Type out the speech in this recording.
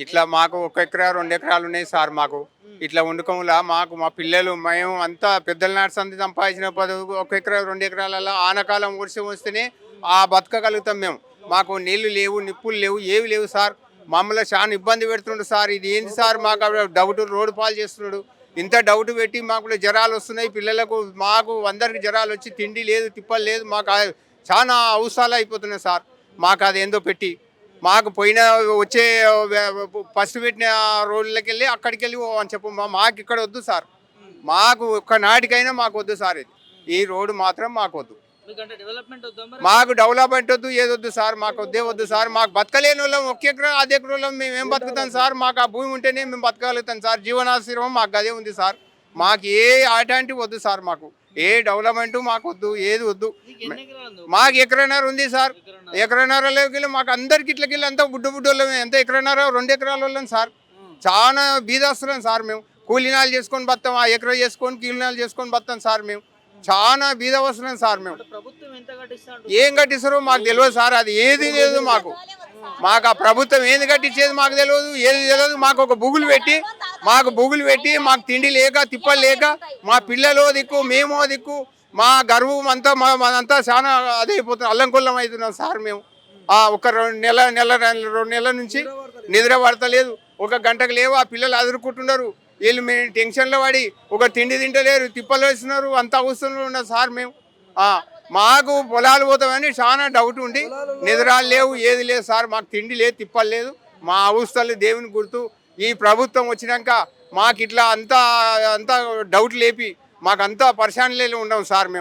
ఇట్లా మాకు 1 ఎకరా 2 ఎకరాలు ఉన్నాయి సార్. మాకు ఇట్లా వండుకోములా మాకు మా పిల్లలు మేము అంతా పెద్దల నాటి సంది సంపాదించిన 1 ఎకరా 2 ఎకరాలలో ఆనకాలం వర్షం వస్తేనే ఆ బతకగలుగుతాం మేము. మాకు నీళ్లు లేవు, నిప్పులు లేవు, ఏవి లేవు సార్. మమ్మల్ని చాలా ఇబ్బంది పెడుతుండు సార్. ఇది ఏంది సార్? మాకు డౌట్ రోడ్డు పాలు చేస్తున్నాడు. ఇంత డౌట్ పెట్టి మాకు జ్వరాలు వస్తున్నాయి పిల్లలకు, మాకు అందరికి జ్వరాలు వచ్చి తిండి లేదు, తిప్పలు లేదు. మాకు చాలా అవసరాలు అయిపోతున్నాయి సార్. మాకు అది ఏందో పెట్టి మాకు పోయిన వచ్చే ఫస్ట్ పెట్టిన రోడ్లకి వెళ్ళి అక్కడికి వెళ్ళి అని చెప్పు. మాకు ఇక్కడ వద్దు సార్. మాకు ఒక్క నాటికైనా మాకు వద్దు సార్. ఇది ఈ రోడ్డు మాత్రం మాకు వద్దు. మాకు డెవలప్మెంట్ వద్దు, ఏదొద్దు సార్. మాకు వద్దు సార్. మాకు బతకలేని వాళ్ళం 1 ఎకరా 1/2 ఎకరాలో మేము ఏం బతుకుతాం సార్? మాకు ఆ భూమి ఉంటేనే మేము బతకగలుగుతాం సార్. జీవనాశ్రమం మాకు అదే ఉంది సార్. మాకు ఏ ఆటాంటి వద్దు సార్. మాకు ఏ డెవలప్మెంట్ మాకు వద్దు, ఏది వద్దు. మాకు 1.5 ఉంది సార్. 1.5 మాకు అందరికి ఇట్లకెళ్ళి అంతా బుడ్డోళ్ళమే. ఎంత 1.5 2 ఎకరాల వాళ్ళం సార్. చాలా బీదస్తున్నాం సార్. మేము కూలీనాలు చేసుకొని బతాం. ఆ ఎకరా చేసుకొని కూలీనాలు చేసుకొని బతాం సార్. మేము చాలా బీద వస్తున్నాం సార్. మేము ఏం కట్టిస్తారో మాకు తెలియదు సార్. అది ఏది లేదు మాకు. మాకు ఆ ప్రభుత్వం ఏది కట్టించేది మాకు తెలియదు, ఏది తెలియదు. మాకు ఒక బుగులు పెట్టి మాకు తిండి లేక తిప్పలు లేక మా పిల్లలు దిక్కు, మేము దిక్కు, మా గర్వం అంతా మనంతా చాలా అదే అయిపోతున్నాం, అల్లంకొల్లం అవుతున్నాం సార్. మేము ఒక 2 నెలల నుంచి నిద్ర పడతలేదు. 1 గంటకు లేవు. ఆ పిల్లలు అదురుకుంటున్నారు. వీళ్ళు మేము టెన్షన్లో పడి ఒక తిండి తింటలేరు, తిప్పలు వేస్తున్నారు. అంత అవసరంలో ఉన్నారు సార్. మేము మాకు పొలాలు పోతామని చాలా డౌట్ ఉండి నిద్రాలు లేవు, ఏది లేదు సార్. మాకు తిండి లేదు, తిప్పలు లేదు. మా అవస్థలు దేవుని గుర్తు. ఈ ప్రభుత్వం వచ్చినాక మాకు ఇట్లా అంతా డౌట్ లేపి మాకు అంతా పరిశానీలో ఉన్నాం సార్. మేము